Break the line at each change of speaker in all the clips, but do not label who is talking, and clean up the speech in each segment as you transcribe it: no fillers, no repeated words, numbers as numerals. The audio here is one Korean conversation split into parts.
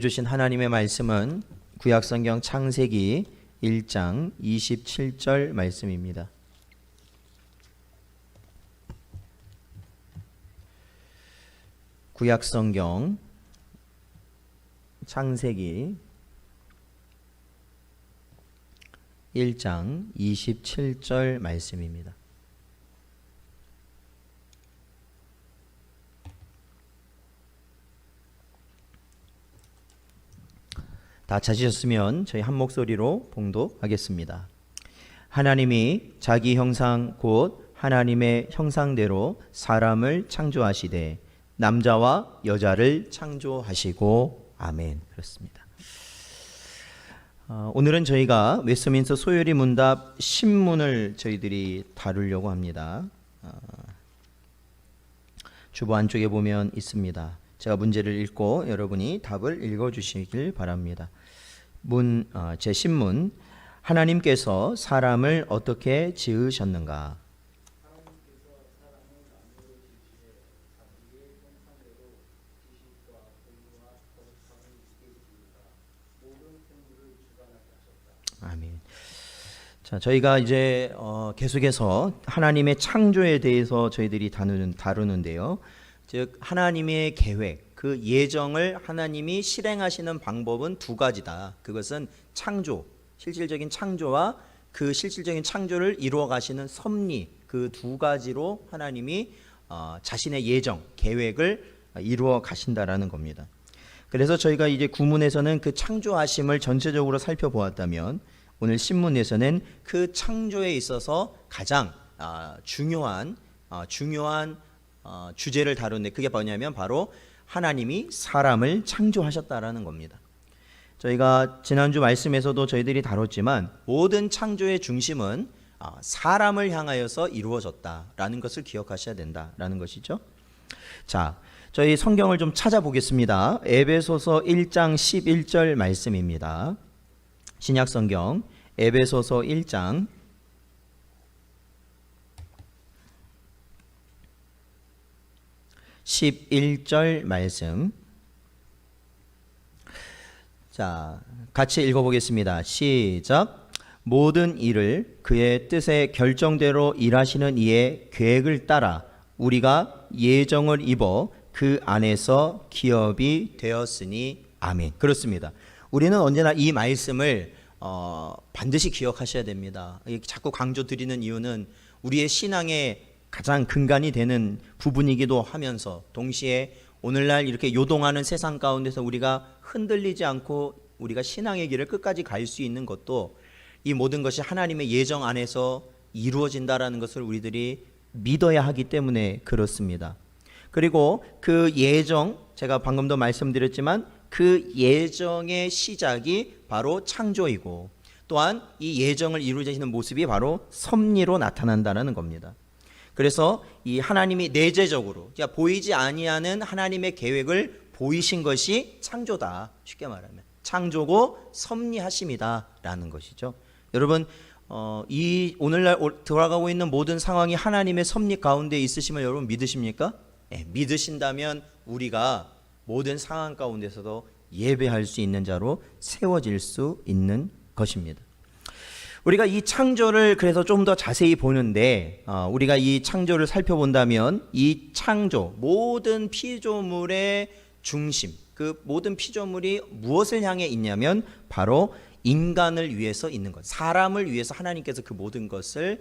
주신 하나님의 말씀은 구약성경 창세기 1장 27절 말씀입니다. 구약성경 창세기 1장 27절 말씀입니다. 다 찾으셨으면 저희 한 목소리로 봉독하겠습니다. 하나님이 자기 형상 곧 하나님의 형상대로 사람을 창조하시되 남자와 여자를 창조하시고 아멘. 그렇습니다. 오늘은 저희가 웨스트민스터 소요리 문답 신문을 저희들이 다루려고 합니다. 주보 안쪽에 보면 있습니다. 제가 문제를 읽고 여러분이 답을 읽어주시길 바랍니다. 제 신문, 하나님께서 사람을 어떻게 지으셨는가? 아멘. 자, 저희가 이제 계속해서 하나님의 창조에 대해서 저희들이 다루는데요. 즉 하나님의 계획, 그 예정을 하나님이 실행하시는 방법은 두 가지다. 그것은 창조, 실질적인 창조와 그 실질적인 창조를 이루어 가시는 섭리, 그 두 가지로 하나님이 자신의 예정, 계획을 이루어 가신다라는 겁니다. 그래서 저희가 이제 구문에서는 그 창조하심을 전체적으로 살펴보았다면 오늘 신문에서는 그 창조에 있어서 가장 중요한 주제를 다루는데 그게 뭐냐면 바로 하나님이 사람을 창조하셨다라는 겁니다. 저희가 지난주 말씀에서도 저희들이 다뤘지만 모든 창조의 중심은 사람을 향하여서 이루어졌다라는 것을 기억하셔야 된다라는 것이죠. 자, 저희 성경을 좀 찾아보겠습니다. 에베소서 1장 11절 말씀입니다. 신약성경 에베소서 1장 11절 말씀. 자, 같이 읽어보겠습니다. 시작. 모든 일을 그의 뜻의 결정대로 일하시는 이의 계획을 따라 우리가 예정을 입어 그 안에서 기업이 되었으니 아멘. 그렇습니다. 우리는 언제나 이 말씀을 반드시 기억하셔야 됩니다. 자꾸 강조드리는 이유는 우리의 신앙의 가장 근간이 되는 부분이기도 하면서 동시에 오늘날 이렇게 요동하는 세상 가운데서 우리가 흔들리지 않고 우리가 신앙의 길을 끝까지 갈 수 있는 것도 이 모든 것이 하나님의 예정 안에서 이루어진다라는 것을 우리들이 믿어야 하기 때문에 그렇습니다. 그리고 그 예정, 제가 방금도 말씀드렸지만 그 예정의 시작이 바로 창조이고 또한 이 예정을 이루어지는 모습이 바로 섭리로 나타난다는 겁니다. 그래서 이 하나님이 내재적으로 보이지 아니하는 하나님의 계획을 보이신 것이 창조다. 쉽게 말하면 창조고 섭리하심이다라는 것이죠. 여러분 이 오늘날 돌아가고 있는 모든 상황이 하나님의 섭리 가운데 있으심을 여러분 믿으십니까? 네, 믿으신다면 우리가 모든 상황 가운데서도 예배할 수 있는 자로 세워질 수 있는 것입니다. 우리가 이 창조를 그래서 좀 더 자세히 보는데 우리가 이 창조를 살펴본다면 이 창조, 모든 피조물의 중심, 그 모든 피조물이 무엇을 향해 있냐면 바로 인간을 위해서 있는 것, 사람을 위해서 하나님께서 그 모든 것을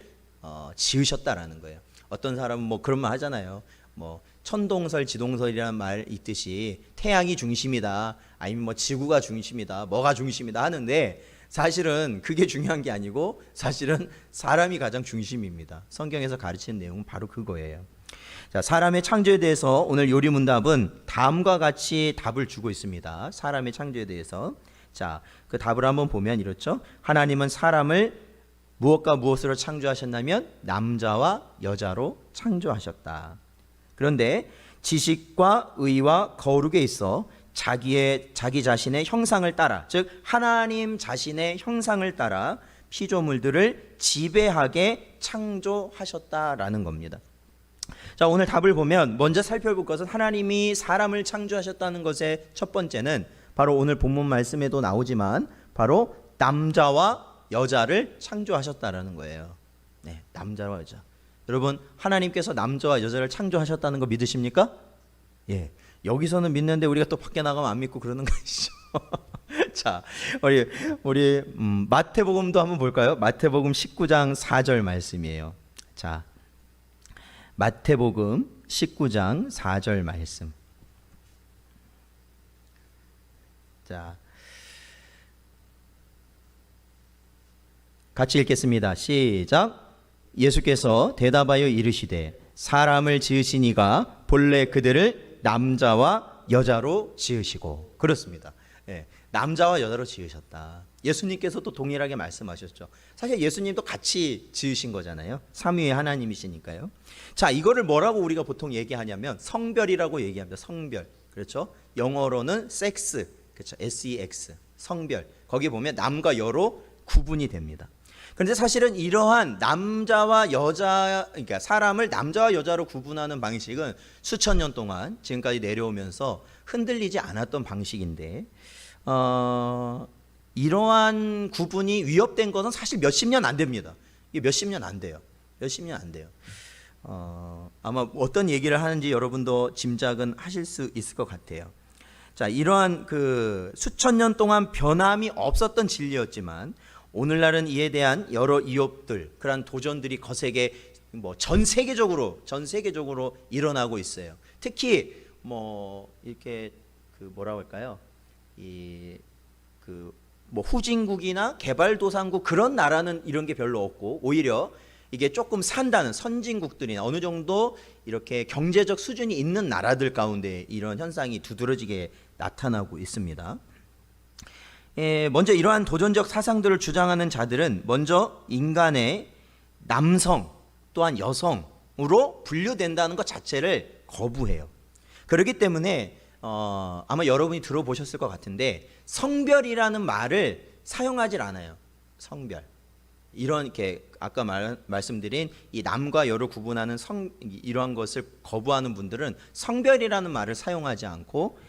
지으셨다라는 거예요. 어떤 사람은 뭐 그런 말 하잖아요. 뭐 천동설, 지동설이라는 말 있듯이 태양이 중심이다, 아니면 뭐 지구가 중심이다, 뭐가 중심이다 하는데 사실은 그게 중요한 게 아니고 사실은 사람이 가장 중심입니다. 성경에서 가르치는 내용은 바로 그거예요. 자, 사람의 창조에 대해서 오늘 요리문답은 다음과 같이 답을 주고 있습니다. 사람의 창조에 대해서. 자, 그 답을 한번 보면 이렇죠. 하나님은 사람을 무엇과 무엇으로 창조하셨냐면 남자와 여자로 창조하셨다. 그런데 지식과 의와 거룩에 있어 자기 자신의 형상을 따라, 즉 하나님 자신의 형상을 따라 피조물들을 지배하게 창조하셨다라는 겁니다. 자, 오늘 답을 보면 먼저 살펴볼 것은 하나님이 사람을 창조하셨다는 것의 첫 번째는 바로 오늘 본문 말씀에도 나오지만 바로 남자와 여자를 창조하셨다라는 거예요. 네, 남자와 여자. 여러분, 하나님께서 남자와 여자를 창조하셨다는 거 믿으십니까? 예. 여기서는 믿는데 우리가 또 밖에 나가면 안 믿고 그러는 것이죠. 자, 우리 마태복음도 한번 볼까요? 마태복음 19장 4절 말씀이에요. 자, 마태복음 19장 4절 말씀. 자, 같이 읽겠습니다. 시작. 예수께서 대답하여 이르시되 사람을 지으신 이가 본래 그들을 남자와 여자로 지으시고. 그렇습니다. 예, 남자와 여자로 지으셨다. 예수님께서도 동일하게 말씀하셨죠. 사실 예수님도 같이 지으신 거잖아요. 삼위의 하나님이시니까요. 자, 이거를 뭐라고 우리가 보통 얘기하냐면 성별이라고 얘기합니다. 성별. 그렇죠? 영어로는 sex. 그렇죠? sex. 성별. 거기 보면 남과 여로 구분이 됩니다. 그런데 사실은 이러한 남자와 여자, 그러니까 사람을 남자와 여자로 구분하는 방식은 수천 년 동안 지금까지 내려오면서 흔들리지 않았던 방식인데, 이러한 구분이 위협된 것은 사실 몇십 년 안 됩니다. 이게 몇십 년 안 돼요. 몇십 년 안 돼요. 아마 어떤 얘기를 하는지 여러분도 짐작은 하실 수 있을 것 같아요. 자, 이러한 그 수천 년 동안 변함이 없었던 진리였지만 오늘날은 이에 대한 여러 위협들, 그러한 도전들이 거세게 전 세계적으로 일어나고 있어요. 특히 이렇게 뭐라고 할까요? 후진국이나 개발도상국 그런 나라는 이런 게 별로 없고, 오히려 이게 조금 산다는 선진국들이나 어느 정도 이렇게 경제적 수준이 있는 나라들 가운데 이런 현상이 두드러지게 나타나고 있습니다. 먼저 이러한 도전적 사상들을 주장하는 자들은 먼저 인간의 남성 또한 여성으로 분류된다는 것 자체를 거부해요. 그렇기 때문에 아마 여러분이 들어보셨을 것 같은데 성별이라는 말을 사용하질 않아요. 성별. 이렇게 아까 말씀드린 이 남과 여를 구분하는 이러한 것을 거부하는 분들은 성별이라는 말을 사용하지 않고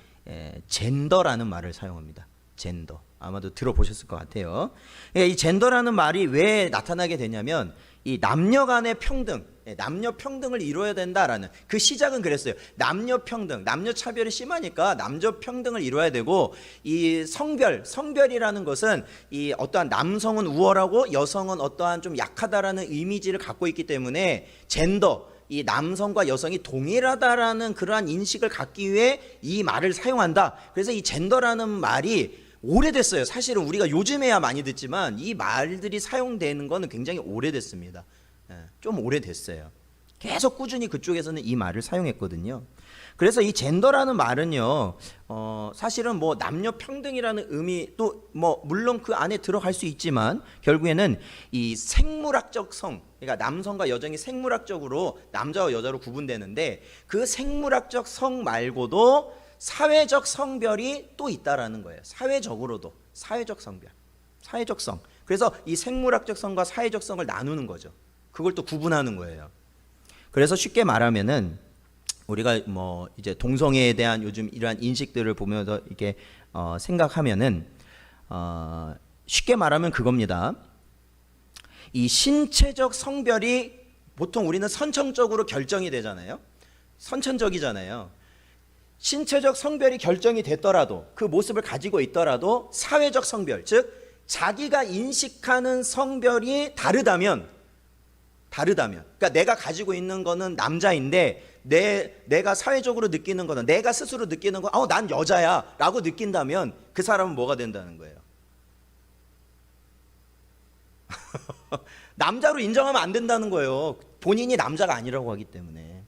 젠더라는 말을 사용합니다. 젠더. 아마도 들어보셨을 것 같아요. 이 젠더라는 말이 왜 나타나게 되냐면 이 남녀 간의 평등, 남녀 평등을 이루어야 된다라는 그 시작은 그랬어요. 남녀 평등, 남녀 차별이 심하니까 남녀 평등을 이루어야 되고, 이 성별이라는 것은 이 어떠한 남성은 우월하고 여성은 어떠한 좀 약하다라는 이미지를 갖고 있기 때문에 젠더, 이 남성과 여성이 동일하다라는 그러한 인식을 갖기 위해 이 말을 사용한다. 그래서 이 젠더라는 말이 오래됐어요. 사실은 우리가 요즘에야 많이 듣지만 이 말들이 사용되는 거는 굉장히 오래됐습니다. 좀 오래됐어요. 계속 꾸준히 그쪽에서는 이 말을 사용했거든요. 그래서 이 젠더라는 말은요, 사실은 남녀 평등이라는 의미도 물론 그 안에 들어갈 수 있지만 결국에는 이 생물학적 성, 그러니까 남성과 여성이 생물학적으로 남자와 여자로 구분되는데 그 생물학적 성 말고도 사회적 성별이 또 있다라는 거예요. 사회적으로도 사회적 성별, 사회적 성. 그래서 이 생물학적 성과 사회적 성을 나누는 거죠. 그걸 또 구분하는 거예요. 그래서 쉽게 말하면은 우리가 이제 동성애에 대한 요즘 이러한 인식들을 보면서 이렇게 생각하면은 쉽게 말하면 그겁니다. 이 신체적 성별이 보통 우리는 선천적으로 결정이 되잖아요. 선천적이잖아요. 신체적 성별이 결정이 됐더라도 그 모습을 가지고 있더라도 사회적 성별, 즉 자기가 인식하는 성별이 다르다면, 그러니까 내가 가지고 있는 거는 남자인데 내가 사회적으로 느끼는 거는, 내가 스스로 느끼는 거, 난 여자야 라고 느낀다면 그 사람은 뭐가 된다는 거예요? 남자로 인정하면 안 된다는 거예요. 본인이 남자가 아니라고 하기 때문에.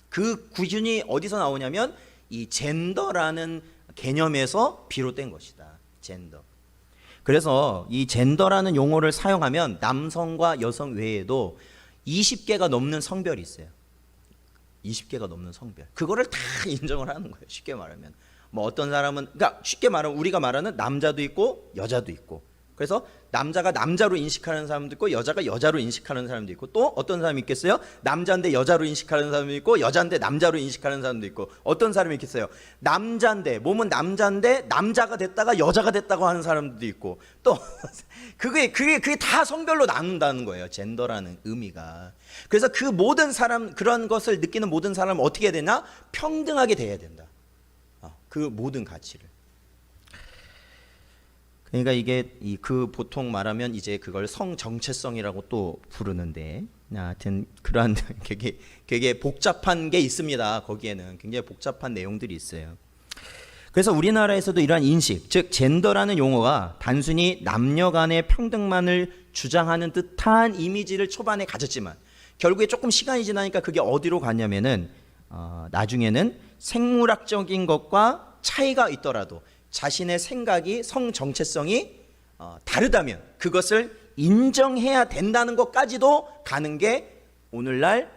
그 기준이 어디서 나오냐면 이 젠더라는 개념에서 비롯된 것이다. 젠더. 그래서 이 젠더라는 용어를 사용하면 남성과 여성 외에도 20개가 넘는 성별이 있어요. 20개가 넘는 성별. 그거를 다 인정을 하는 거예요. 쉽게 말하면. 어떤 사람은, 그러니까 쉽게 말하면 우리가 말하는 남자도 있고 여자도 있고 그래서 남자가 남자로 인식하는 사람도 있고 여자가 여자로 인식하는 사람도 있고 또 어떤 사람이 있겠어요? 남자인데 여자로 인식하는 사람도 있고 여자인데 남자로 인식하는 사람도 있고 어떤 사람이 있겠어요? 남자인데 몸은 남자인데 남자가 됐다가 여자가 됐다고 하는 사람도 있고 또 그게 다 성별로 나눈다는 거예요. 젠더라는 의미가. 그래서 그 모든 사람 그런 것을 느끼는 모든 사람은 어떻게 해야 되냐? 평등하게 돼야 된다. 그 모든 가치를. 그러니까 이게 그 보통 말하면 이제 그걸 성 정체성이라고 또 부르는데 하여튼 그러한 되게 복잡한 게 있습니다. 거기에는 굉장히 복잡한 내용들이 있어요. 그래서 우리나라에서도 이러한 인식, 즉 젠더라는 용어가 단순히 남녀 간의 평등만을 주장하는 듯한 이미지를 초반에 가졌지만 결국에 조금 시간이 지나니까 그게 어디로 가냐면은 나중에는 생물학적인 것과 차이가 있더라도 자신의 생각이 성 정체성이 다르다면 그것을 인정해야 된다는 것까지도 가는 게 오늘날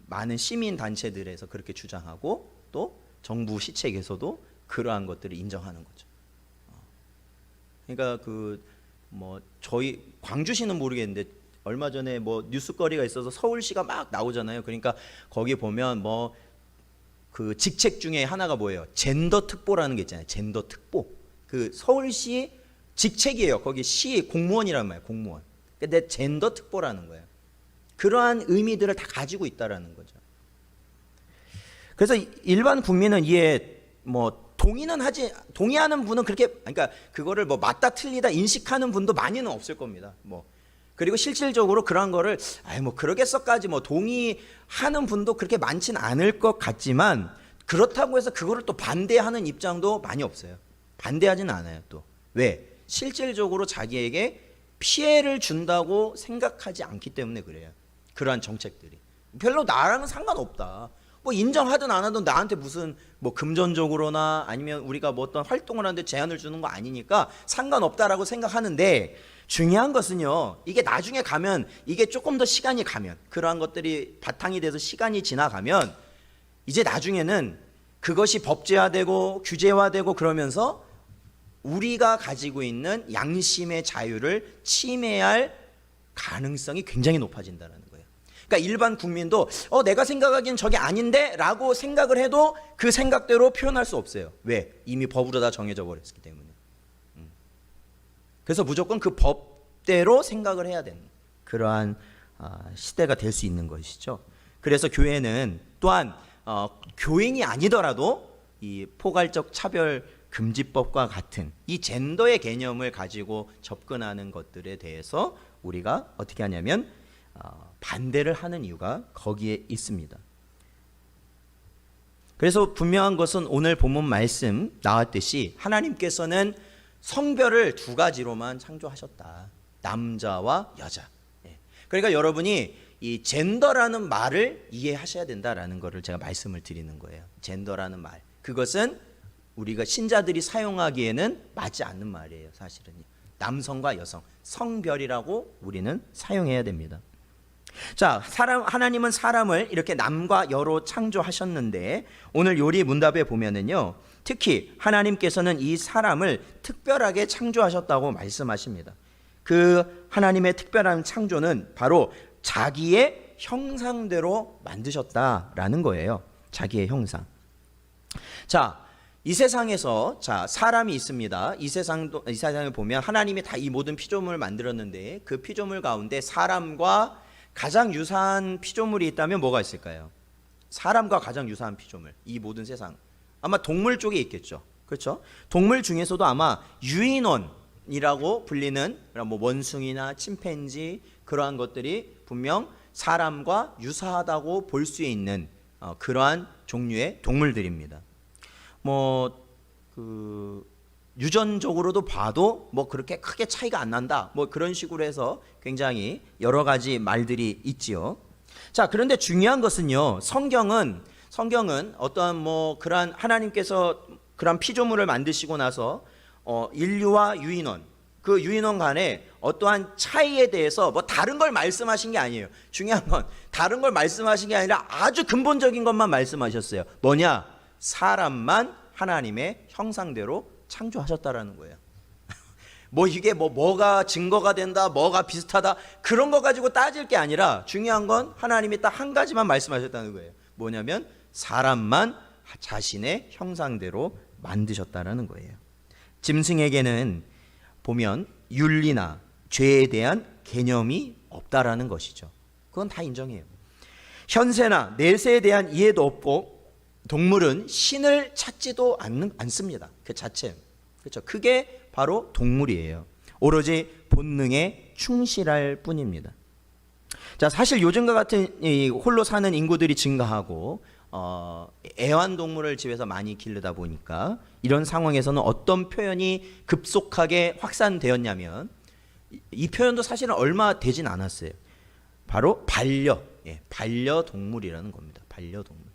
많은 시민 단체들에서 그렇게 주장하고 또 정부 시책에서도 그러한 것들을 인정하는 거죠. 그러니까 저희 광주시는 모르겠는데 얼마 전에 뉴스거리가 있어서 서울시가 막 나오잖아요. 그러니까 거기 보면 그 직책 중에 하나가 뭐예요? 젠더 특보라는 게 있잖아요. 젠더 특보. 그 서울시 직책이에요. 거기 시 공무원이란 말이에요. 공무원. 근데 젠더 특보라는 거예요. 그러한 의미들을 다 가지고 있다라는 거죠. 그래서 일반 국민은 이에 동의하는 분은 그러니까 그거를 맞다 틀리다 인식하는 분도 많이는 없을 겁니다. 그리고 실질적으로 그런 거를 그러겠어까지 동의하는 분도 그렇게 많진 않을 것 같지만 그렇다고 해서 그거를 또 반대하는 입장도 많이 없어요. 반대하지는 않아요. 또 왜? 실질적으로 자기에게 피해를 준다고 생각하지 않기 때문에 그래요. 그러한 정책들이 별로 나랑은 상관없다. 인정하든 안 하든 나한테 무슨 금전적으로나 아니면 우리가 어떤 활동을 하는데 제한을 주는 거 아니니까 상관없다라고 생각하는데 중요한 것은요, 이게 나중에 가면 이게 조금 더 시간이 가면 그러한 것들이 바탕이 돼서 시간이 지나가면 이제 나중에는 그것이 법제화되고 규제화되고 그러면서 우리가 가지고 있는 양심의 자유를 침해할 가능성이 굉장히 높아진다는 거예요. 그러니까 일반 국민도 내가 생각하기엔 저게 아닌데 라고 생각을 해도 그 생각대로 표현할 수 없어요. 왜? 이미 법으로 다 정해져 버렸기 때문에. 그래서 무조건 그 법대로 생각을 해야 되는 그러한 시대가 될 수 있는 것이죠. 그래서 교회는 또한 교인이 아니더라도 이 포괄적 차별 금지법과 같은 이 젠더의 개념을 가지고 접근하는 것들에 대해서 우리가 어떻게 하냐면 반대를 하는 이유가 거기에 있습니다. 그래서 분명한 것은 오늘 본문 말씀 나왔듯이 하나님께서는 성별을 두 가지로만 창조하셨다. 남자와 여자. 그러니까 여러분이 이 젠더라는 말을 이해하셔야 된다라는 것을 제가 말씀을 드리는 거예요. 젠더라는 말. 그것은 우리가 신자들이 사용하기에는 맞지 않는 말이에요. 사실은. 남성과 여성, 성별이라고 우리는 사용해야 됩니다. 자, 하나님은 사람을 이렇게 남과 여로 창조하셨는데 오늘 요리 문답에 보면은요, 특히 하나님께서는 이 사람을 특별하게 창조하셨다고 말씀하십니다. 그 하나님의 특별한 창조는 바로 자기의 형상대로 만드셨다라는 거예요. 자기의 형상. 자, 이 세상에서 사람이 있습니다. 이 세상을 보면 하나님이 다 이 모든 피조물을 만들었는데 그 피조물 가운데 사람과 가장 유사한 피조물이 있다면 뭐가 있을까요? 사람과 가장 유사한 피조물, 이 모든 세상. 아마 동물 쪽에 있겠죠. 그렇죠? 동물 중에서도 아마 유인원이라고 불리는 원숭이나 침팬지 그러한 것들이 분명 사람과 유사하다고 볼 수 있는 그러한 종류의 동물들입니다. 유전적으로도 봐도 그렇게 크게 차이가 안 난다. 그런 식으로 해서 굉장히 여러 가지 말들이 있지요. 자, 그런데 중요한 것은요, 성경은 어떠한 그러한 하나님께서 그러한 피조물을 만드시고 나서 인류와 유인원, 그 유인원 간에 어떠한 차이에 대해서 다른 걸 말씀하신 게 아니에요. 중요한 건 다른 걸 말씀하신 게 아니라 아주 근본적인 것만 말씀하셨어요. 뭐냐? 사람만 하나님의 형상대로 창조하셨다라는 거예요. 뭐 이게 뭐가 증거가 된다, 뭐가 비슷하다, 그런 거 가지고 따질 게 아니라 중요한 건 하나님이 딱 한 가지만 말씀하셨다는 거예요. 뭐냐면 사람만 자신의 형상대로 만드셨다라는 거예요. 짐승에게는 보면 윤리나 죄에 대한 개념이 없다라는 것이죠. 그건 다 인정해요. 현세나 내세에 대한 이해도 없고 동물은 신을 찾지도 않습니다. 그 자체. 그렇죠. 그게 바로 동물이에요. 오로지 본능에 충실할 뿐입니다. 자, 사실 요즘과 같은 이 홀로 사는 인구들이 증가하고 애완동물을 집에서 많이 기르다 보니까 이런 상황에서는 어떤 표현이 급속하게 확산되었냐면, 이 표현도 사실은 얼마 되진 않았어요. 바로 반려동물이라는 겁니다. 반려동물.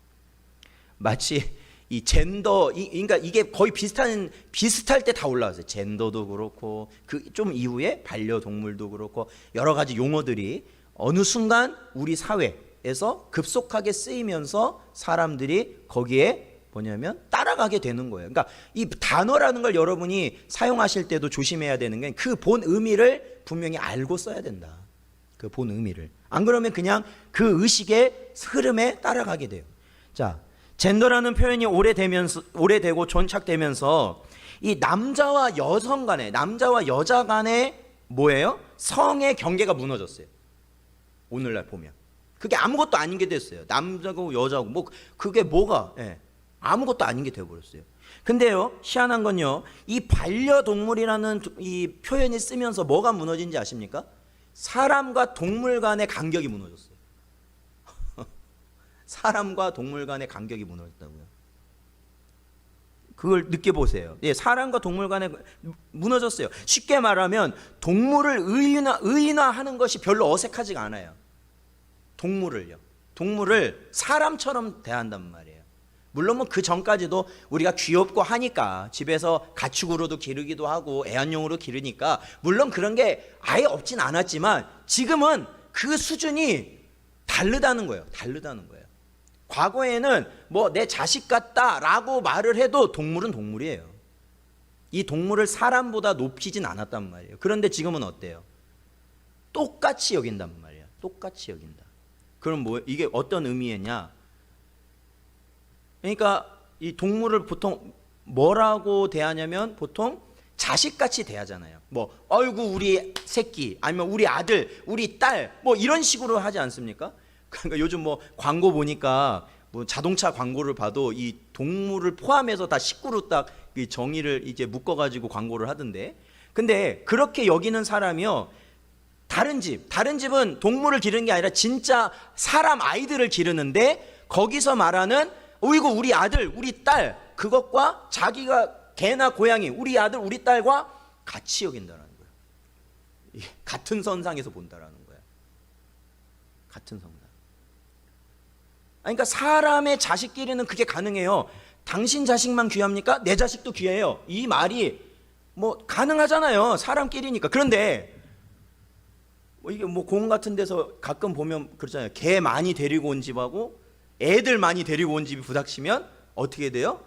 마치 이 젠더, 그러니까 이게 거의 비슷할 때 다 올라왔어요. 젠더도 그렇고 그 좀 이후에 반려동물도 그렇고 여러 가지 용어들이 어느 순간 우리 사회에서 급속하게 쓰이면서 사람들이 거기에 뭐냐면 따라가게 되는 거예요. 그러니까 이 단어라는 걸 여러분이 사용하실 때도 조심해야 되는 게 그 본 의미를 분명히 알고 써야 된다. 그 본 의미를. 안 그러면 그냥 그 의식의 흐름에 따라가게 돼요. 자, 젠더라는 표현이 오래되고 정착되면서 이 남자와 여성 간에, 남자와 여자 간에 뭐예요? 성의 경계가 무너졌어요. 오늘날 보면 그게 아무것도 아닌 게 됐어요. 남자고 여자고 뭐 그게 뭐가 아무것도 아닌 게 되어버렸어요. 근데요, 희한한 건요, 이 반려동물이라는 이 표현이 쓰면서 뭐가 무너진지 아십니까? 사람과 동물 간의 간격이 무너졌어요. 사람과 동물 간의 간격이 무너졌다고요. 그걸 느껴보세요. 예, 사람과 동물 간에 무너졌어요. 쉽게 말하면 동물을 의인화하는 것이 별로 어색하지가 않아요. 동물을 사람처럼 대한단 말이에요. 물론 뭐 그 전까지도 우리가 귀엽고 하니까 집에서 가축으로도 기르기도 하고 애완용으로 기르니까 물론 그런 게 아예 없진 않았지만 지금은 그 수준이 다르다는 거예요. 과거에는 뭐 내 자식 같다라고 말을 해도 동물은 동물이에요. 이 동물을 사람보다 높이진 않았단 말이에요. 그런데 지금은 어때요? 똑같이 여긴단 말이에요. 똑같이 여긴다. 그럼 뭐 이게 어떤 의미냐? 그러니까 이 동물을 보통 뭐라고 대하냐면 보통 자식같이 대하잖아요. 뭐 어이구 우리 새끼, 아니면 우리 아들, 우리 딸, 뭐 이런 식으로 하지 않습니까? 그러니까 요즘 뭐 광고 보니까 뭐 자동차 광고를 봐도 이 동물을 포함해서 다 식구로 딱 이 정의를 이제 묶어가지고 광고를 하던데. 근데 그렇게 여기는 사람이요, 다른 집은 동물을 기르는 게 아니라 진짜 사람 아이들을 기르는데 거기서 말하는 어이구 우리 아들, 우리 딸, 그것과 자기가 개나 고양이, 우리 아들, 우리 딸과 같이 여긴다는 거예요. 같은 선상에서 본다라는 거예요. 같은 선상. 그러니까 사람의 자식끼리는 그게 가능해요. 당신 자식만 귀합니까? 내 자식도 귀해요. 이 말이 뭐 가능하잖아요. 사람끼리니까. 그런데 뭐 이게 뭐 공원 같은 데서 가끔 보면 그러잖아요. 개 많이 데리고 온 집하고 애들 많이 데리고 온 집이 부닥치면 어떻게 돼요?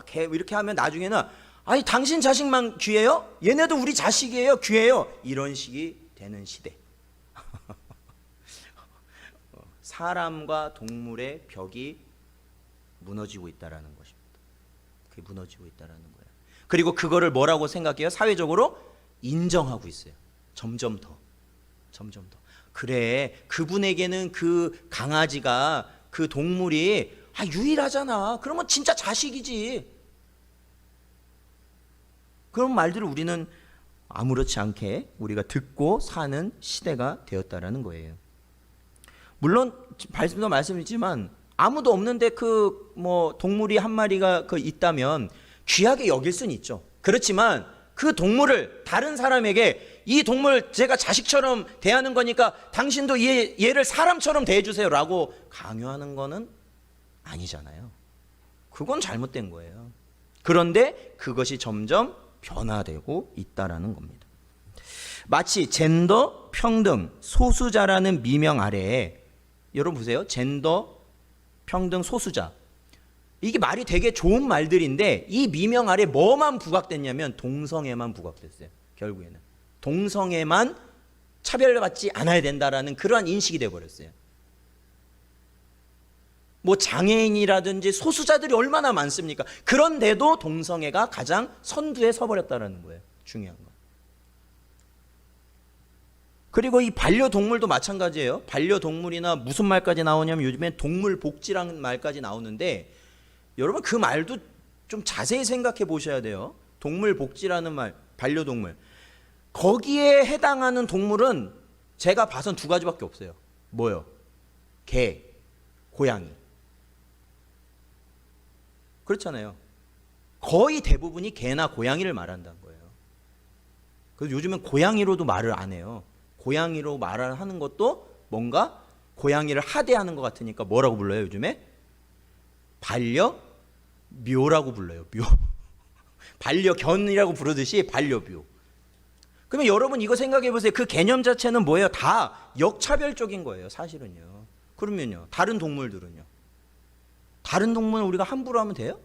개 이렇게 하면 나중에는 아니 당신 자식만 귀해요? 얘네도 우리 자식이에요. 귀해요. 이런 식이 되는 시대. 사람과 동물의 벽이 무너지고 있다라는 것입니다. 그게 무너지고 있다라는 거예요. 그리고 그거를 뭐라고 생각해요? 사회적으로 인정하고 있어요. 점점 더. 그래, 그분에게는 그 강아지가, 그 동물이 유일하잖아. 그러면 진짜 자식이지. 그런 말들을 우리는 아무렇지 않게 우리가 듣고 사는 시대가 되었다라는 거예요. 물론 말씀이지만 아무도 없는데 그 뭐 동물이 한 마리가 있다면 귀하게 여길 수는 있죠. 그렇지만 그 동물을 다른 사람에게 이 동물 제가 자식처럼 대하는 거니까 당신도 얘를 사람처럼 대해주세요라고 강요하는 거는 아니잖아요. 그건 잘못된 거예요. 그런데 그것이 점점 변화되고 있다라는 겁니다. 마치 젠더, 평등, 소수자라는 미명 아래에, 여러분 보세요. 젠더, 평등, 소수자. 이게 말이 되게 좋은 말들인데 이 미명 아래 뭐만 부각됐냐면 동성애만 부각됐어요. 결국에는 동성애만 차별받지 않아야 된다라는 그러한 인식이 되어버렸어요. 뭐 장애인이라든지 소수자들이 얼마나 많습니까? 그런데도 동성애가 가장 선두에 서버렸다는 거예요. 중요한 거. 그리고 이 반려동물도 마찬가지예요. 반려동물이나 무슨 말까지 나오냐면 요즘엔 동물복지라는 말까지 나오는데 여러분 그 말도 좀 자세히 생각해 보셔야 돼요. 동물복지라는 말, 반려동물. 거기에 해당하는 동물은 제가 봐선 두 가지밖에 없어요. 뭐요? 개, 고양이. 그렇잖아요. 거의 대부분이 개나 고양이를 말한다는 거예요. 그래서 요즘은 고양이로도 말을 안 해요. 고양이로 말을 하는 것도 뭔가 고양이를 하대하는 것 같으니까 뭐라고 불러요 요즘에? 반려묘라고 불러요. 묘. 반려견이라고 부르듯이 반려묘. 그러면 여러분 이거 생각해 보세요. 그 개념 자체는 뭐예요? 다 역차별적인 거예요 사실은요. 그러면요 다른 동물들은요? 다른 동물은 우리가 함부로 하면 돼요?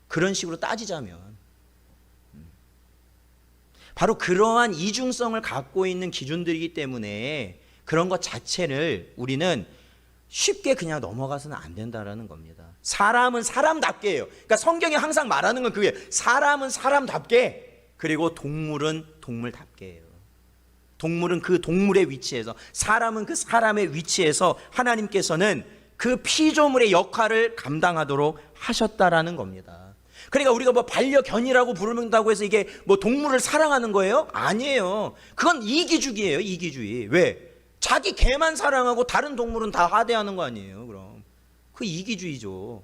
그런 식으로 따지자면 바로 그러한 이중성을 갖고 있는 기준들이기 때문에 그런 것 자체를 우리는 쉽게 그냥 넘어가서는 안 된다라는 겁니다. 사람은 사람답게 해요. 그러니까 성경이 항상 말하는 건 그게 사람은 사람답게 그리고 동물은 동물답게 해요. 동물은 그 동물의 위치에서 사람은 그 사람의 위치에서 하나님께서는 그 피조물의 역할을 감당하도록 하셨다라는 겁니다. 그러니까 우리가 뭐 반려견이라고 부른다고 해서 이게 뭐 동물을 사랑하는 거예요? 아니에요. 그건 이기주의예요. 이기주의. 왜? 자기 개만 사랑하고 다른 동물은 다 하대하는 거 아니에요. 그럼 그 이기주의죠.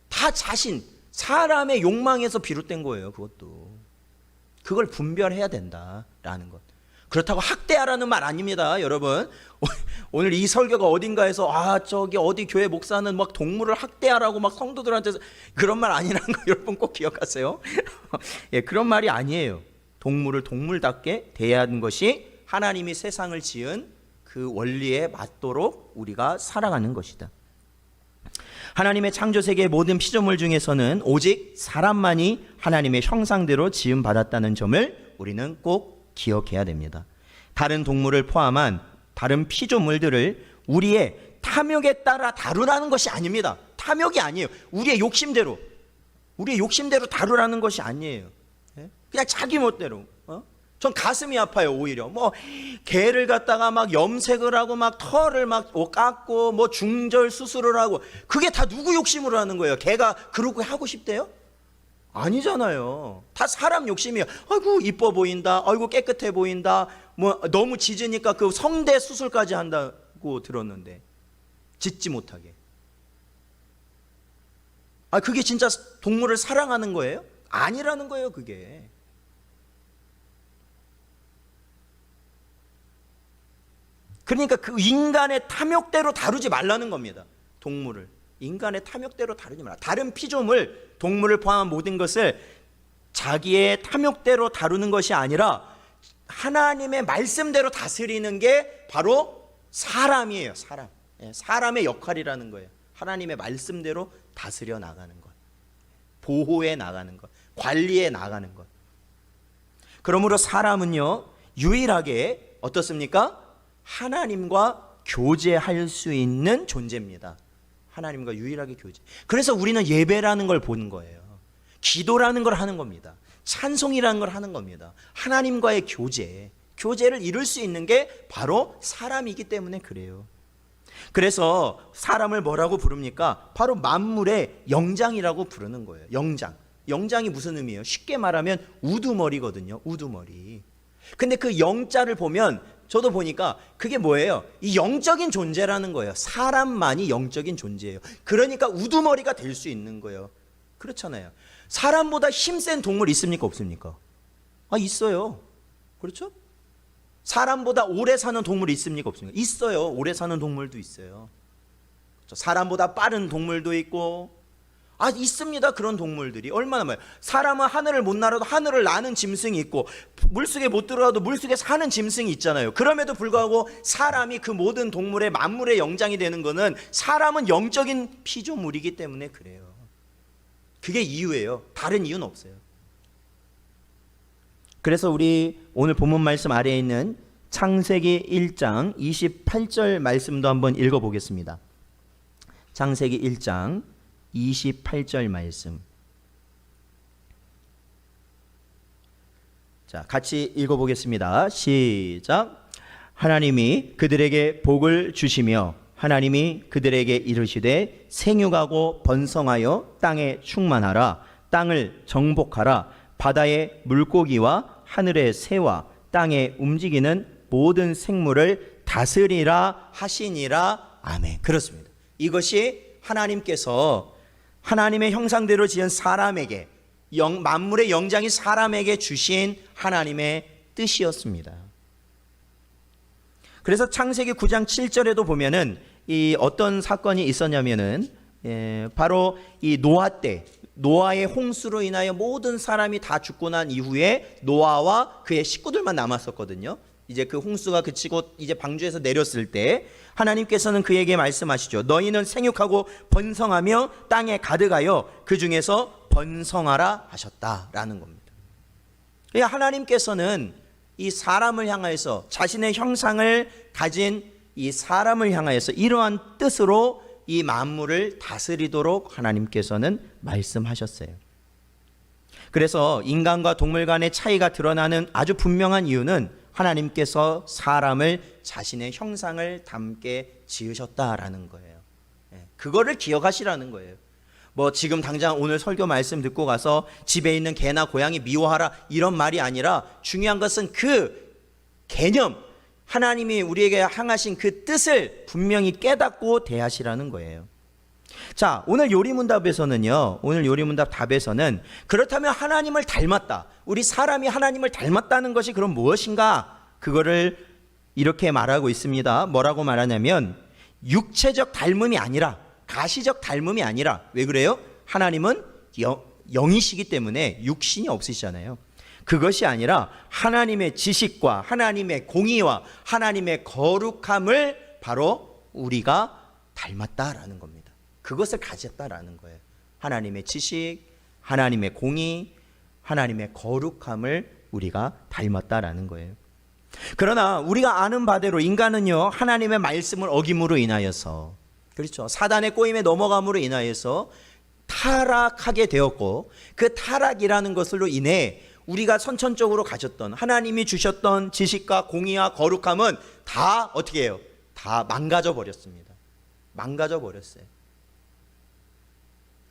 다 자신 사람의 욕망에서 비롯된 거예요. 그것도 그걸 분별해야 된다라는 것. 그렇다고 학대하라는 말 아닙니다, 여러분. 오늘 이 설교가 어딘가에서 저기 어디 교회 목사는 막 동물을 학대하라고 막 성도들한테 그런 말 아니라는 거 여러분 꼭 기억하세요. 예, 그런 말이 아니에요. 동물을 동물답게 대해야 하는 것이 하나님이 세상을 지은 그 원리에 맞도록 우리가 살아가는 것이다. 하나님의 창조 세계의 모든 피조물 중에서는 오직 사람만이 하나님의 형상대로 지음 받았다는 점을 우리는 꼭 기억해야 됩니다. 다른 동물을 포함한 다른 피조물들을 우리의 탐욕에 따라 다루라는 것이 아닙니다. 탐욕이 아니에요. 우리의 욕심대로 다루라는 것이 아니에요. 그냥 자기 멋대로. 전 가슴이 아파요. 오히려 뭐 개를 갖다가 막 염색을 하고 막 털을 막 깎고 뭐 중절 수술을 하고 그게 다 누구 욕심으로 하는 거예요? 개가 그러고 하고 싶대요? 아니잖아요. 다 사람 욕심이에요. 아이고 이뻐 보인다. 아이고 깨끗해 보인다. 뭐 너무 짖으니까 그 성대 수술까지 한다고 들었는데 짖지 못하게. 그게 진짜 동물을 사랑하는 거예요? 아니라는 거예요, 그게. 그러니까 그 인간의 탐욕대로 다루지 말라는 겁니다. 동물을. 인간의 탐욕대로 다루지 말라. 다른 피조물, 동물을 포함한 모든 것을 자기의 탐욕대로 다루는 것이 아니라 하나님의 말씀대로 다스리는 게 바로 사람이에요. 사람. 사람의 역할이라는 거예요. 하나님의 말씀대로 다스려 나가는 것, 보호해 나가는 것, 관리해 나가는 것. 그러므로 사람은요 유일하게 어떻습니까? 하나님과 교제할 수 있는 존재입니다. 하나님과 유일하게 교제. 그래서 우리는 예배라는 걸 보는 거예요. 기도라는 걸 하는 겁니다. 찬송이라는 걸 하는 겁니다. 하나님과의 교제를 이룰 수 있는 게 바로 사람이기 때문에 그래요. 그래서 사람을 뭐라고 부릅니까? 바로 만물의 영장이라고 부르는 거예요. 영장이 무슨 의미예요? 쉽게 말하면 우두머리거든요. 우두머리. 근데 그 영자를 보면 저도 보니까 그게 뭐예요? 이 영적인 존재라는 거예요. 사람만이 영적인 존재예요. 그러니까 우두머리가 될 수 있는 거예요. 그렇잖아요. 사람보다 힘센 동물 있습니까? 없습니까? 있어요. 그렇죠? 사람보다 오래 사는 동물이 있습니까? 없습니까? 있어요. 오래 사는 동물도 있어요. 그렇죠? 사람보다 빠른 동물도 있고 있습니다. 그런 동물들이 얼마나 많아요. 사람은 하늘을 못 날아도 하늘을 나는 짐승이 있고 물속에 못 들어가도 물속에 사는 짐승이 있잖아요. 그럼에도 불구하고 사람이 그 모든 동물의 만물의 영장이 되는 거는 사람은 영적인 피조물이기 때문에 그래요. 그게 이유예요. 다른 이유는 없어요. 그래서 우리 오늘 본문 말씀 아래에 있는 창세기 1장 28절 말씀도 한번 읽어보겠습니다. 창세기 1장 28절 말씀. 자, 같이 읽어보겠습니다. 시작. 하나님이 그들에게 복을 주시며 하나님이 그들에게 이르시되 생육하고 번성하여 땅에 충만하라. 땅을 정복하라. 바다의 물고기와 하늘의 새와 땅에 움직이는 모든 생물을 다스리라 하시니라. 아멘. 그렇습니다. 이것이 하나님께서 하나님의 형상대로 지은 사람에게, 만물의 영장이 사람에게 주신 하나님의 뜻이었습니다. 그래서 창세기 9장 7절에도 보면은 이 어떤 사건이 있었냐면은 바로 이 노아 때, 노아의 홍수로 인하여 모든 사람이 다 죽고 난 이후에 노아와 그의 식구들만 남았었거든요. 이제 그 홍수가 그치고 이제 방주에서 내렸을 때 하나님께서는 그에게 말씀하시죠. 너희는 생육하고 번성하며 땅에 가득하여 그 중에서 번성하라 하셨다라는 겁니다. 하나님께서는 이 사람을 향하여서, 자신의 형상을 가진 이 사람을 향하여서 이러한 뜻으로 이 만물을 다스리도록 하나님께서는 말씀하셨어요. 그래서 인간과 동물 간의 차이가 드러나는 아주 분명한 이유는 하나님께서 사람을 자신의 형상을 담게 지으셨다라는 거예요. 그거를 기억하시라는 거예요. 뭐 지금 당장 오늘 설교 말씀 듣고 가서 집에 있는 개나 고양이 미워하라 이런 말이 아니라, 중요한 것은 그 개념, 하나님이 우리에게 향하신 그 뜻을 분명히 깨닫고 대하시라는 거예요. 자, 오늘 요리문답에서는요, 오늘 요리문답 답에서는 그렇다면 하나님을 닮았다, 우리 사람이 하나님을 닮았다는 것이 그럼 무엇인가? 그거를 이렇게 말하고 있습니다. 뭐라고 말하냐면 육체적 닮음이 아니라, 가시적 닮음이 아니라, 왜 그래요? 하나님은 영이시기 때문에 육신이 없으시잖아요. 그것이 아니라 하나님의 지식과 하나님의 공의와 하나님의 거룩함을 바로 우리가 닮았다라는 겁니다. 그것을 가졌다라는 거예요. 하나님의 지식, 하나님의 공의, 하나님의 거룩함을 우리가 닮았다라는 거예요. 그러나 우리가 아는 바대로 인간은요, 하나님의 말씀을 어김으로 인하여서, 그렇죠, 사단의 꼬임에 넘어감으로 인하여서 타락하게 되었고, 그 타락이라는 것으로 인해 우리가 선천적으로 가졌던 하나님이 주셨던 지식과 공의와 거룩함은 다 어떻게 해요? 다 망가져 버렸습니다. 망가져 버렸어요.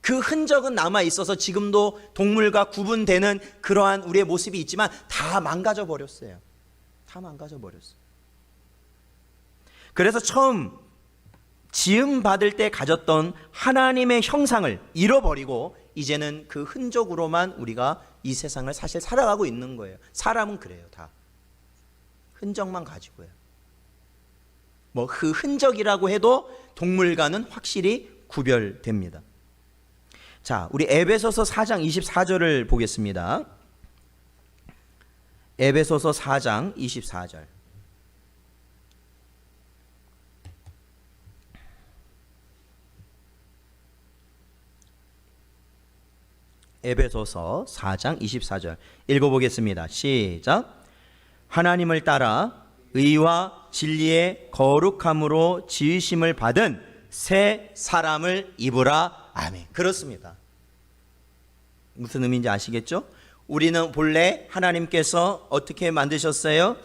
그 흔적은 남아 있어서 지금도 동물과 구분되는 그러한 우리의 모습이 있지만 다 망가져 버렸어요. 다 망가져 버렸어요. 그래서 처음 지음 받을 때 가졌던 하나님의 형상을 잃어버리고 이제는 그 흔적으로만 우리가 이 세상을 사실 살아가고 있는 거예요. 사람은 그래요. 다 흔적만 가지고요. 뭐 그 흔적이라고 해도 동물과는 확실히 구별됩니다. 자, 우리 에베소서 4장 24절을 보겠습니다. 에베소서 4장 24절. 에베소서 4장 24절 읽어보겠습니다. 시작. 하나님을 따라 의와 진리의 거룩함으로 지으심을 받은 새 사람을 입으라. 아멘. 그렇습니다. 무슨 의미인지 아시겠죠? 우리는 본래 하나님께서 어떻게 만드셨어요?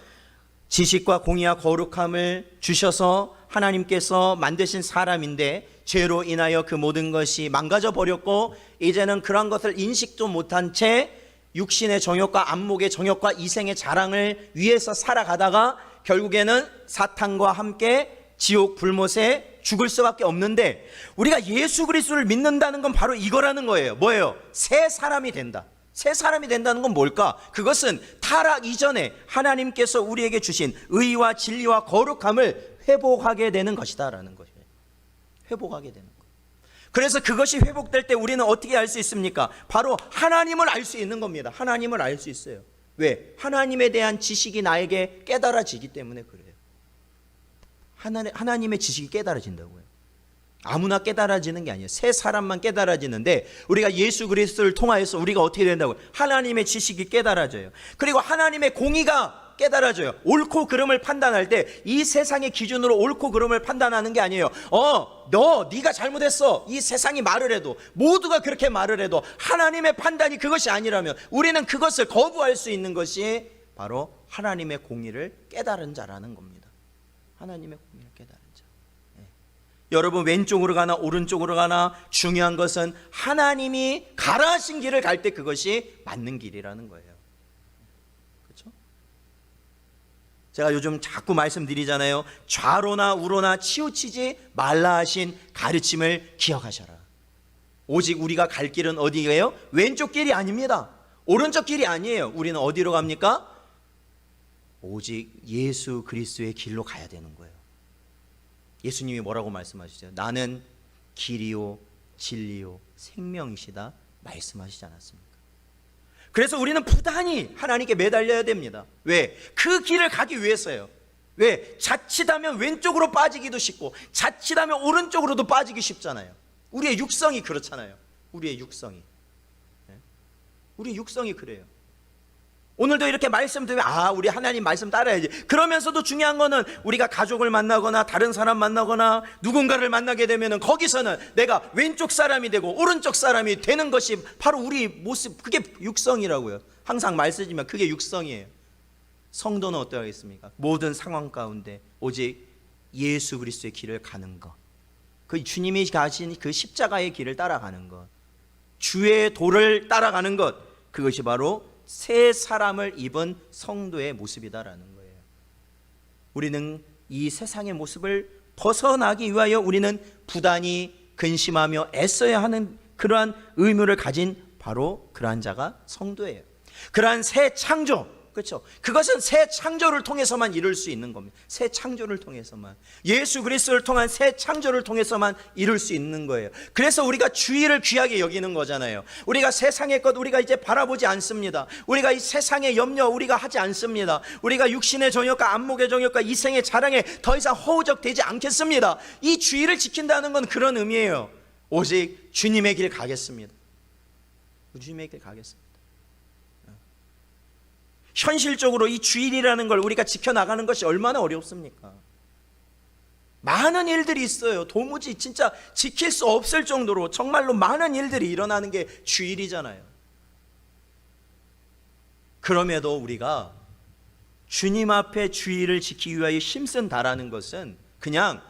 지식과 공의와 거룩함을 주셔서 하나님께서 만드신 사람인데 죄로 인하여 그 모든 것이 망가져 버렸고, 이제는 그런 것을 인식도 못한 채 육신의 정욕과 안목의 정욕과 이생의 자랑을 위해서 살아가다가 결국에는 사탄과 함께 지옥 불못에 죽을 수밖에 없는데, 우리가 예수 그리스도를 믿는다는 건 바로 이거라는 거예요. 뭐예요? 새 사람이 된다. 새 사람이 된다는 건 뭘까? 그것은 타락 이전에 하나님께서 우리에게 주신 의와 진리와 거룩함을 회복하게 되는 것이다라는 것이에요. 회복하게 되는 것. 그래서 그것이 회복될 때 우리는 어떻게 알 수 있습니까? 바로 하나님을 알 수 있는 겁니다. 하나님을 알 수 있어요. 왜? 하나님에 대한 지식이 나에게 깨달아지기 때문에 그래요. 하나님의 지식이 깨달아진다고요. 아무나 깨달아지는 게 아니에요. 새 사람만 깨달아지는데, 우리가 예수 그리스도를 통하여서 우리가 어떻게 된다고요? 하나님의 지식이 깨달아져요. 그리고 하나님의 공의가 깨달아져요. 옳고 그름을 판단할 때 이 세상의 기준으로 옳고 그름을 판단하는 게 아니에요. 네가 잘못했어, 이 세상이 말을 해도, 모두가 그렇게 말을 해도 하나님의 판단이 그것이 아니라면 우리는 그것을 거부할 수 있는 것이 바로 하나님의 공의를 깨달은 자라는 겁니다. 하나님의 공의를 깨달은 자. 여러분, 왼쪽으로 가나 오른쪽으로 가나 중요한 것은 하나님이 가라 하신 길을 갈 때 그것이 맞는 길이라는 거예요. 그렇죠? 제가 요즘 자꾸 말씀드리잖아요. 좌로나 우로나 치우치지 말라 하신 가르침을 기억하셔라. 오직 우리가 갈 길은 어디예요? 왼쪽 길이 아닙니다. 오른쪽 길이 아니에요. 우리는 어디로 갑니까? 오직 예수 그리스도의 길로 가야 되는 거예요. 예수님이 뭐라고 말씀하시죠? 나는 길이요 진리요 생명이시다 말씀하시지 않았습니까? 그래서 우리는 부단히 하나님께 매달려야 됩니다. 왜? 그 길을 가기 위해서요. 왜? 자칫하면 왼쪽으로 빠지기도 쉽고 자칫하면 오른쪽으로도 빠지기 쉽잖아요. 우리의 육성이 그렇잖아요. 우리의 육성이 그래요. 오늘도 이렇게 말씀드리면 우리 하나님 말씀 따라야지. 그러면서도 중요한 거는 우리가 가족을 만나거나 다른 사람 만나거나 누군가를 만나게 되면은 거기서는 내가 왼쪽 사람이 되고 오른쪽 사람이 되는 것이 바로 우리 모습, 그게 육성이라고요. 항상 말 쓰지만 그게 육성이에요. 성도는 어떠하겠습니까? 모든 상황 가운데 오직 예수 그리스도의 길을 가는 것, 그 주님이 가신 그 십자가의 길을 따라가는 것, 주의 도를 따라가는 것, 그것이 바로 새 사람을 입은 성도의 모습이다라는 거예요. 우리는 이 세상의 모습을 벗어나기 위하여 우리는 부단히 근심하며 애써야 하는 그러한 의무를 가진 바로 그러한 자가 성도예요. 그러한 새 창조, 그렇죠? 그것은 새 창조를 통해서만 이룰 수 있는 겁니다. 새 창조를 통해서만, 예수 그리스도를 통한 새 창조를 통해서만 이룰 수 있는 거예요. 그래서 우리가 주의를 귀하게 여기는 거잖아요. 우리가 세상의 것 우리가 이제 바라보지 않습니다. 우리가 이 세상의 염려 우리가 하지 않습니다. 우리가 육신의 정욕과 안목의 정욕과 이생의 자랑에 더 이상 허우적되지 않겠습니다. 이 주의를 지킨다는 건 그런 의미예요. 오직 주님의 길 가겠습니다. 주님의 길 가겠습니다. 현실적으로 이 주일이라는 걸 우리가 지켜나가는 것이 얼마나 어렵습니까? 많은 일들이 있어요. 도무지 진짜 지킬 수 없을 정도로 정말로 많은 일들이 일어나는 게 주일이잖아요. 그럼에도 우리가 주님 앞에 주일을 지키기 위하여 힘쓴다라는 것은 그냥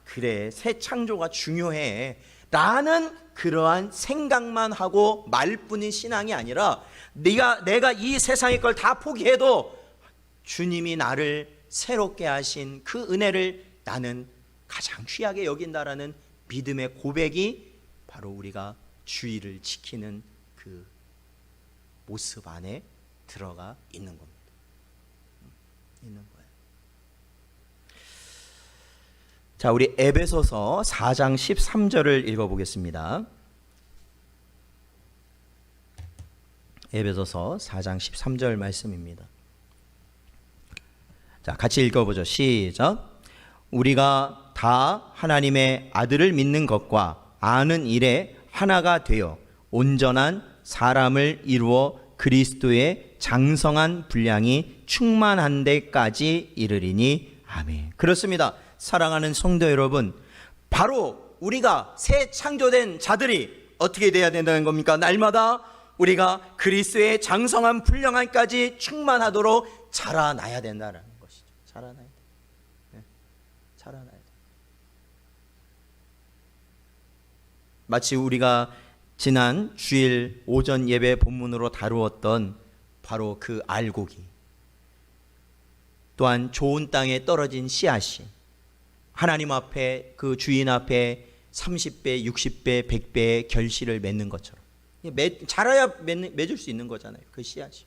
그래 새 창조가 중요해 라는 그러한 생각만 하고 말뿐인 신앙이 아니라, 내가 이 세상의 걸 다 포기해도 주님이 나를 새롭게 하신 그 은혜를 나는 가장 귀하게 여긴다라는 믿음의 고백이 바로 우리가 주의를 지키는 그 모습 안에 들어가 있는 겁니다. 있는 거예요. 자, 우리 에베소서 4장 13절을 읽어보겠습니다. 에베소서 4장 13절 말씀입니다. 자, 같이 읽어보죠. 시작. 우리가 다 하나님의 아들을 믿는 것과 아는 일에 하나가 되어 온전한 사람을 이루어 그리스도의 장성한 분량이 충만한 데까지 이르리니 아멘. 그렇습니다. 사랑하는 성도 여러분, 바로 우리가 새 창조된 자들이 어떻게 돼야 된다는 겁니까? 날마다 우리가 그리스도의 장성한 분량까지 충만하도록 자라나야 된다는 것이죠. 자라나야 돼. 자라나야 돼. 마치 우리가 지난 주일 오전 예배 본문으로 다루었던 바로 그 알곡이, 또한 좋은 땅에 떨어진 씨앗이 하나님 앞에, 그 주인 앞에 30배, 60배, 100배의 결실을 맺는 것처럼, 자라야 맺을 수 있는 거잖아요. 그 씨앗이.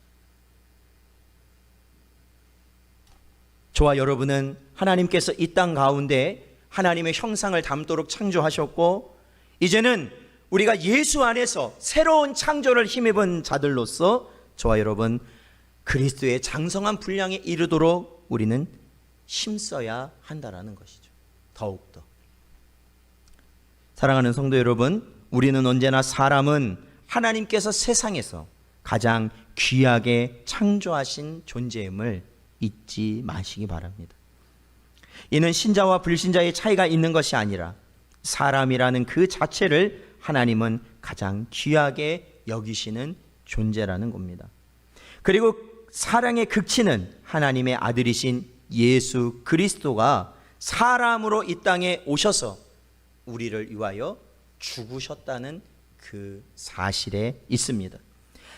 저와 여러분은 하나님께서 이 땅 가운데 하나님의 형상을 담도록 창조하셨고, 이제는 우리가 예수 안에서 새로운 창조를 힘입은 자들로서 저와 여러분 그리스도의 장성한 분량에 이르도록 우리는 힘써야 한다라는 것이죠. 더욱더. 사랑하는 성도 여러분, 우리는 언제나 사람은 하나님께서 세상에서 가장 귀하게 창조하신 존재임을 잊지 마시기 바랍니다. 이는 신자와 불신자의 차이가 있는 것이 아니라 사람이라는 그 자체를 하나님은 가장 귀하게 여기시는 존재라는 겁니다. 그리고 사랑의 극치는 하나님의 아들이신 예수 그리스도가 사람으로 이 땅에 오셔서 우리를 위하여 죽으셨다는 그 사실에 있습니다.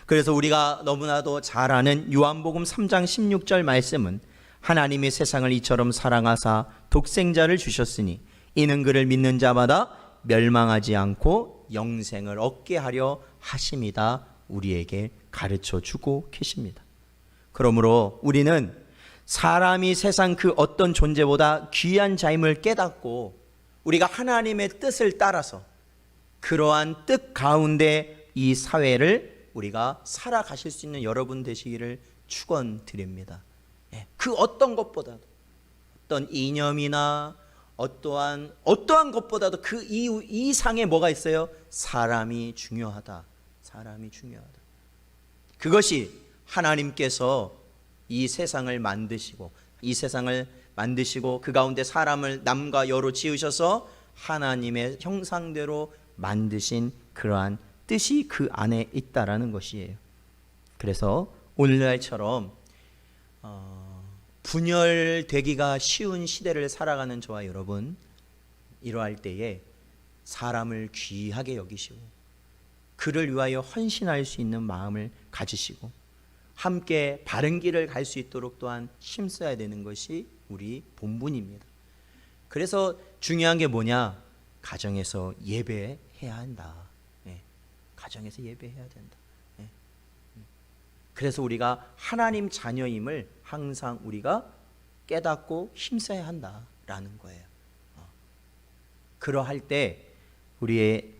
그래서 우리가 너무나도 잘 아는 요한복음 3장 16절 말씀은 하나님이 세상을 이처럼 사랑하사 독생자를 주셨으니 이는 그를 믿는 자마다 멸망하지 않고 영생을 얻게 하려 하심이다 우리에게 가르쳐 주고 계십니다. 그러므로 우리는 사람이 세상 그 어떤 존재보다 귀한 자임을 깨닫고 우리가 하나님의 뜻을 따라서 그러한 뜻 가운데 이 사회를 우리가 살아가실 수 있는 여러분 되시기를 축원드립니다. 그 어떤 것보다도 어떤 이념이나 어떠한 것보다도 그 이상에 뭐가 있어요? 사람이 중요하다. 사람이 중요하다. 그것이 하나님께서 이 세상을 만드시고 그 가운데 사람을 남과 여로 지으셔서 하나님의 형상대로 만드신 그러한 뜻이 그 안에 있다라는 것이에요. 그래서 오늘날처럼 분열되기가 쉬운 시대를 살아가는 저와 여러분, 이러할 때에 사람을 귀하게 여기시고 그를 위하여 헌신할 수 있는 마음을 가지시고 함께 바른 길을 갈 수 있도록 또한 힘써야 되는 것이 우리 본분입니다. 그래서 중요한 게 뭐냐? 가정에서 예배해야 한다. 가정에서 예배해야 된다. 그래서 우리가 하나님 자녀임을 항상 우리가 깨닫고 힘써야 한다라는 거예요. 그러할 때 우리의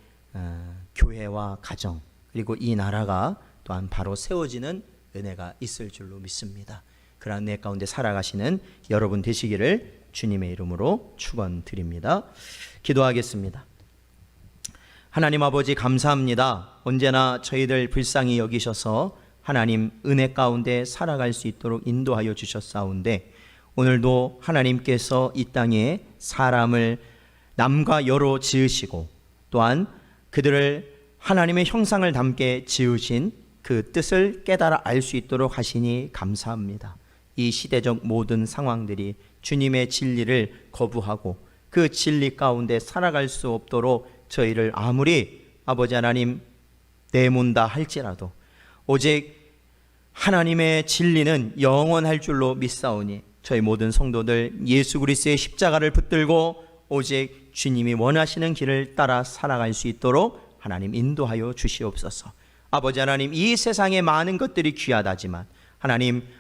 교회와 가정 그리고 이 나라가 또한 바로 세워지는 은혜가 있을 줄로 믿습니다. 그러한 은혜 가운데 살아가시는 여러분 되시기를 주님의 이름으로 축원드립니다. 기도하겠습니다. 하나님 아버지 감사합니다. 언제나 저희들 불쌍히 여기셔서 하나님 은혜 가운데 살아갈 수 있도록 인도하여 주셨사온데 오늘도 하나님께서 이 땅에 사람을 남과 여로 지으시고 또한 그들을 하나님의 형상을 담게 지으신 그 뜻을 깨달아 알 수 있도록 하시니 감사합니다. 이 시대적 모든 상황들이 주님의 진리를 거부하고 그 진리 가운데 살아갈 수 없도록 저희를 아무리 아버지 하나님 내몬다 할지라도 오직 하나님의 진리는 영원할 줄로 믿사오니 저희 모든 성도들 예수 그리스도의 십자가를 붙들고 오직 주님이 원하시는 길을 따라 살아갈 수 있도록 하나님 인도하여 주시옵소서. 아버지 하나님, 이 세상에 많은 것들이 귀하다지만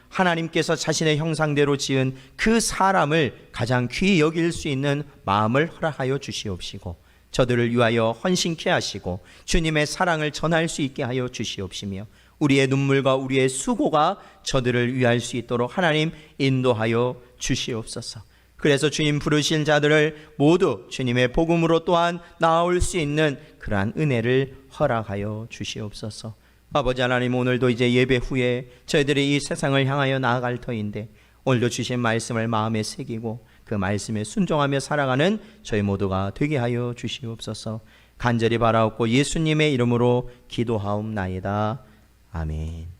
하나님께서 자신의 형상대로 지은 그 사람을 가장 귀히 여길 수 있는 마음을 허락하여 주시옵시고 저들을 위하여 헌신케 하시고 주님의 사랑을 전할 수 있게 하여 주시옵시며 우리의 눈물과 우리의 수고가 저들을 위할 수 있도록 하나님 인도하여 주시옵소서. 그래서 주님 부르신 자들을 모두 주님의 복음으로 또한 나올 수 있는 그러한 은혜를 허락하여 주시옵소서. 아버지 하나님, 오늘도 이제 예배 후에 저희들이 이 세상을 향하여 나아갈 터인데 오늘도 주신 말씀을 마음에 새기고 그 말씀에 순종하며 살아가는 저희 모두가 되게 하여 주시옵소서. 간절히 바라옵고 예수님의 이름으로 기도하옵나이다. 아멘.